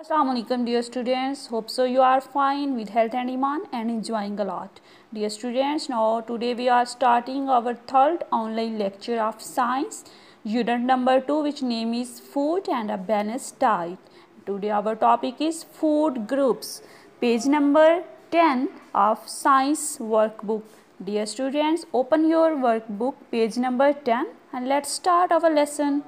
Assalamualaikum dear students, hope so you are fine with health and iman and enjoying a lot. Dear students, now today we are starting our third online lecture of science, unit number 2, which name is food and a balanced diet. Today our topic is food groups, page number 10 of science workbook. Dear students, open your workbook page number 10 and let's start our lesson.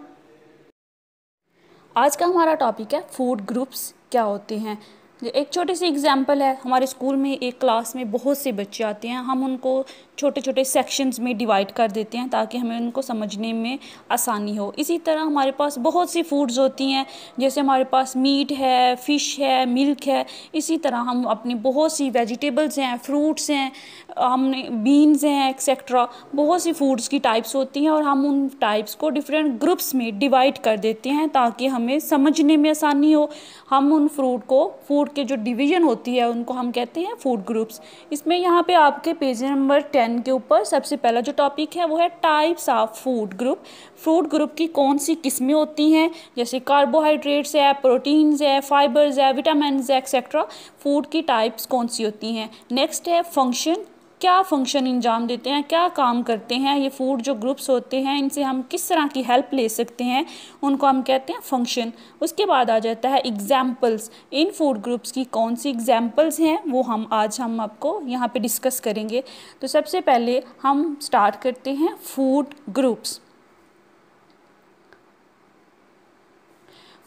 आज का हमारा topic है food groups क्या होते हैं। एक छोटी सी example है, हमारे स्कूल में एक क्लास में बहुत से बच्चे आते हैं, हम उनको छोटे छोटे सेक्शंस में डिवाइड कर देते हैं ताकि हमें उनको समझने में आसानी हो। इसी तरह हमारे पास बहुत सी फूड्स होती हैं, जैसे हमारे पास मीट है, फ़िश है, मिल्क है। इसी तरह हम अपनी बहुत सी वेजिटेबल्स हैं, फ्रूट्स हैं, हमने बीन्स हैं एक्सेट्रा, बहुत सी फूड्स की टाइप्स होती हैं और हम उन टाइप्स को डिफरेंट ग्रुप्स में डिवाइड कर देते हैं ताकि हमें समझने में आसानी हो। हम उन फूड के जो डिवीज़न होती है उनको हम कहते हैं फूड ग्रुप्स। इसमें यहाँ पे आपके पेज नंबर 10 के ऊपर सबसे पहला जो टॉपिक है वो है types of food group. Food group की कौन सी किस्में होती हैं, जैसे कार्बोहाइड्रेट्स है, प्रोटीन्स है, फाइबर्स है, विटामिन्स है एक्सेट्रा। फूड की टाइप्स कौन सी होती हैं। नेक्स्ट है फंक्शन, क्या फंक्शन अंजाम देते हैं, क्या काम करते हैं ये फूड जो ग्रुप्स होते हैं, इनसे हम किस तरह की हेल्प ले सकते हैं, उनको हम कहते हैं फंक्शन। उसके बाद आ जाता है एग्जाम्पल्स, इन फूड ग्रुप्स की कौन सी एग्जाम्पल्स हैं वो हम आपको यहाँ पे डिस्कस करेंगे। तो सबसे पहले हम स्टार्ट करते हैं फूड ग्रुप्स।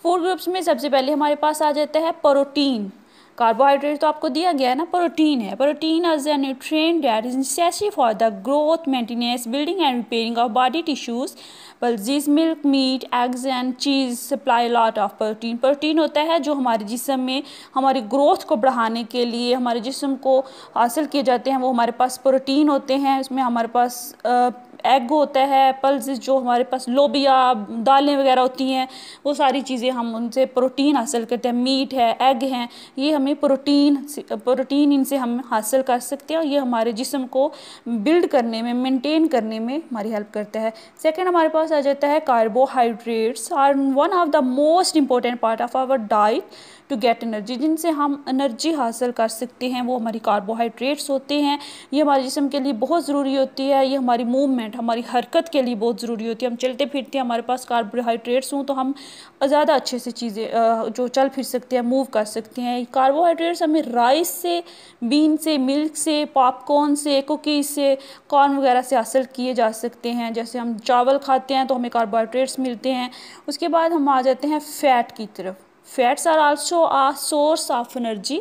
फूड ग्रुप्स में सबसे पहले हमारे पास आ जाता है प्रोटीन। कार्बोहाइड्रेट तो आपको दिया गया है ना, प्रोटीन है। Protein as a nutrient that is necessary for the growth, maintenance, building and repairing of body tissues. Pulses, milk, meat, eggs and cheese supply lot of protein. Protein होता है जो हमारे जिस्म में हमारी ग्रोथ को बढ़ाने के लिए हमारे जिस्म को हासिल किए जाते हैं, वो हमारे पास प्रोटीन होते हैं। इसमें हमारे पास एग होता है, पल्सेस जो हमारे पास लोबिया, दालें वगैरह होती हैं, वो सारी चीज़ें हम उनसे प्रोटीन हासिल करते हैं। मीट है, एग हैं, ये हमें प्रोटीन इनसे हम हासिल कर सकते हैं और ये हमारे जिस्म को बिल्ड करने में, मेंटेन करने में हमारी हेल्प करता है। सेकंड हमारे पास आ जाता है carbohydrates are one of the most important part of our diet to get energy. जिनसे हम एनर्जी हासिल कर सकते हैं वो हमारी कार्बोहाइड्रेट्स होते हैं। ये हमारे जिस्म के लिए बहुत ज़रूरी होती है, ये हमारी मूवमेंट, हमारी हरकत के लिए बहुत ज़रूरी होती है। हम चलते फिरते हैं, हमारे पास कार्बोहाइड्रेट्स हों तो हम ज़्यादा अच्छे से चीज़ें जो चल फिर सकते हैं, मूव कर सकते हैं। कार्बोहाइड्रेट्स हमें राइस से, बीन से, मिल्क से, पॉपकॉर्न से, कुकीज़ से, कॉर्न वगैरह से हासिल किए जा सकते हैं। जैसे हम चावल खाते हैं तो हमें कार्बोहाइड्रेट्स मिलते हैं। उसके बाद हम आ जाते हैं फ़ैट की तरफ। Fats are also a source of energy.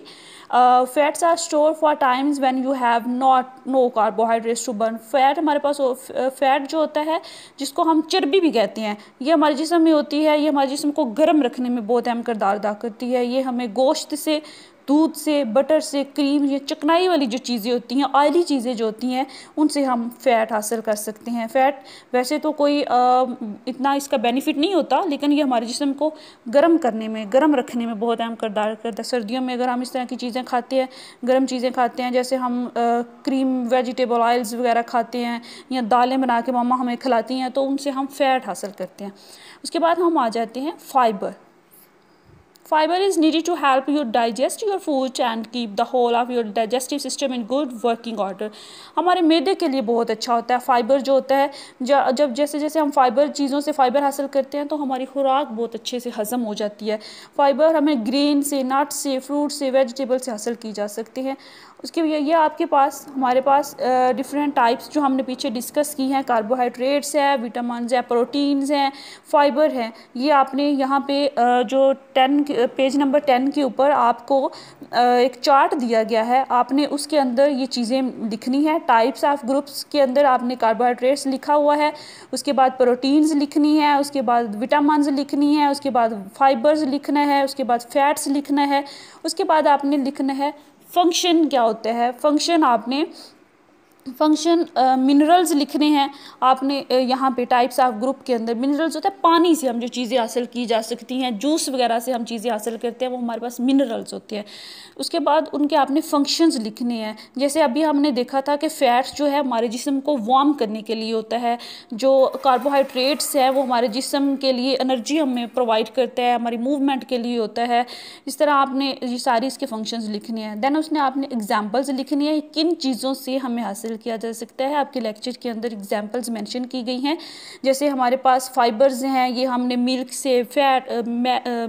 Fats are stored for times when you have no carbohydrates to burn. Fat हमारे पास फैट जो होता है जिसको हम चर्बी भी कहते हैं, ये हमारे जिस्म में होती है। ये हमारे जिस्म को गर्म रखने में बहुत अहम किरदार अदा करती है। ये हमें गोश्त से, दूध से, बटर से, क्रीम, ये चिकनाई वाली जो चीज़ें होती हैं, ऑयली चीज़ें जो होती हैं, उनसे हम फ़ैट हासिल कर सकते हैं। फ़ैट वैसे तो कोई इतना इसका बेनिफिट नहीं होता, लेकिन ये हमारे जिस्म को गर्म करने में, गर्म रखने में बहुत अहम किरदार करता है। सर्दियों में अगर हम इस तरह की चीज़ें खाते हैं, गर्म चीज़ें खाते हैं, जैसे हम क्रीम, वेजिटेबल ऑयल्स वगैरह खाते हैं या दालें बना के मम्मा हमें खिलाती हैं, तो उनसे हम फ़ैट हासिल करते हैं। उसके बाद हम आ जाते हैं fibre. Fiber is needed to help you digest your food and keep the whole of your digestive system in good working order. हमारे मैदे के लिए बहुत अच्छा होता है फाइबर जो होता है। जब जैसे जैसे हम फाइबर चीज़ों से फाइबर हासिल करते हैं तो हमारी खुराक बहुत अच्छे से हज़म हो जाती है। फाइबर हमें ग्रेन से, नट से, फ्रूट से, वेजिटेबल से हासिल की जा सकती है। उसके ये आपके पास, हमारे पास डिफरेंट टाइप्स जो हमने पीछे डिस्कस की हैं, कार्बोहाइड्रेट्स है, विटामिन्स है, प्रोटीन्स हैं, फाइबर हैं। ये आपने यहाँ पे जो पेज नंबर 10 के ऊपर आपको एक चार्ट दिया गया है, आपने उसके अंदर ये चीज़ें लिखनी है। टाइप्स ऑफ ग्रुप्स के अंदर आपने कार्बोहाइड्रेट्स लिखा हुआ है, उसके बाद प्रोटीन्स लिखनी है, उसके बाद विटामिन्स लिखनी है, उसके बाद फाइबर्स लिखना है, उसके बाद फैट्स लिखना है, उसके बाद आपने लिखना है फंक्शन क्या होता है। फंक्शन आपने फंक्शन मिनरल्स लिखने हैं आपने। यहाँ पे टाइप्स ऑफ ग्रुप के अंदर मिनरल्स होता है, पानी से हम जो चीज़ें हासिल की जा सकती हैं, जूस वगैरह से हम चीज़ें हासिल करते हैं, वो हमारे पास मिनरल्स होते हैं। उसके बाद उनके आपने फंक्शंस लिखने हैं। जैसे अभी हमने देखा था कि फैट्स जो है हमारे जिस्म को वार्म करने के लिए होता है, जो कार्बोहाइड्रेट्स है वो हमारे जिस्म के लिए एनर्जी हमें प्रोवाइड करता है, हमारी मूवमेंट के लिए होता है। इस तरह आपने ये सारी इसके फंक्शंस लिखने हैं। देन उसने आपने एग्जांपल्स लिखनी है, किन चीज़ों से हमें हासिल किया जा सकता है। आपके लेक्चर के अंदर एग्जांपल्स मेंशन की गई हैं। जैसे हमारे पास फाइबर्स हैं, ये हमने मिल्क से,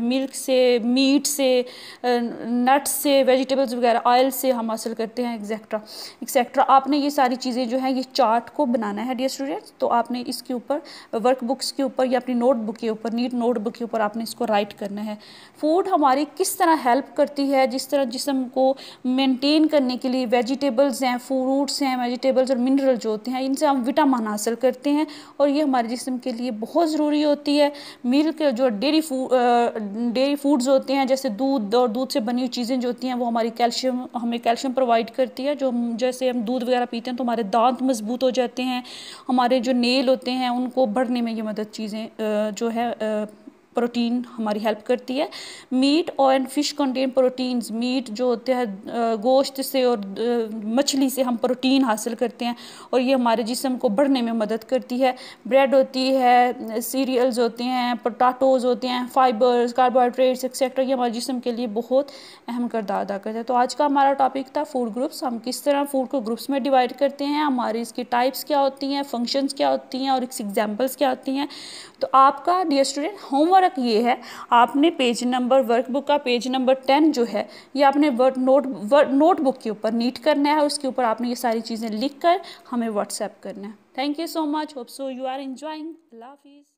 मिल्क से, मीट से, नट्स से, वेजिटेबल्स वगैरह, ऑयल से हम हासिल करते हैं, एक्सेट्रा एक्सेट्रा। आपने ये सारी चीज़ें जो हैं ये चार्ट को बनाना है डियर स्टूडेंट्स। तो आपने इसके ऊपर वर्कबुक्स के ऊपर या अपनी नोटबुक के ऊपर, नीट नोटबुक के ऊपर आपने इसको राइट करना है। फूड हमारी किस तरह हेल्प करती है, जिस तरह जिस्म को मेंटेन करने के लिए वेजिटेबल्स हैं, फ्रूट्स हैं, वेजिटेबल्स और मिनरल जो होते हैं, इनसे हम विटामिन हासिल करते हैं और ये हमारे जिस्म के लिए बहुत ज़रूरी होती है। मिल्क जो डेयरी फूड्स होते हैं, जैसे दूध और दूध से बनी हुई चीज़ें जो होती हैं, वो हमें कैल्शियम प्रोवाइड करती है। जो जैसे हम दूध वगैरह पीते हैं तो हमारे दांत मजबूत हो जाते हैं, हमारे जो नेल होते हैं उनको बढ़ने में ये मदद चीज़ें जो है प्रोटीन हमारी हेल्प करती है। मीट और and fish contain proteins. Meat जो होते हैं गोश्त से और मछली से हम प्रोटीन हासिल करते हैं और ये हमारे जिस्म को बढ़ने में मदद करती है। ब्रेड होती है, सीरियल्स होते हैं, पोटैटोज़ होते हैं, फाइबर्स, कार्बोहाइड्रेट्स एक्सेट्रा, ये हमारे जिस्म के लिए बहुत अहम किरदार अदा करते हैं। तो आज का हमारा टॉपिक था फूड ग्रुप्स। हम किस तरह फूड को ग्रुप्स में डिवाइड करते हैं, हमारी इसकी टाइप्स क्या होती हैं, फंक्शंस क्या होती हैं और इसकी एग्जाम्पल्स क्या होती हैं। तो आपका डियर स्टूडेंट होमवर्क ये है, आपने पेज नंबर वर्कबुक का पेज नंबर 10 जो है ये आपने नोटबुक के ऊपर नीट करना है और उसके ऊपर आपने ये सारी चीज़ें लिख कर हमें व्हाट्सएप करना है। Thank you so much, hope so you are enjoying. Allah हाफिज़।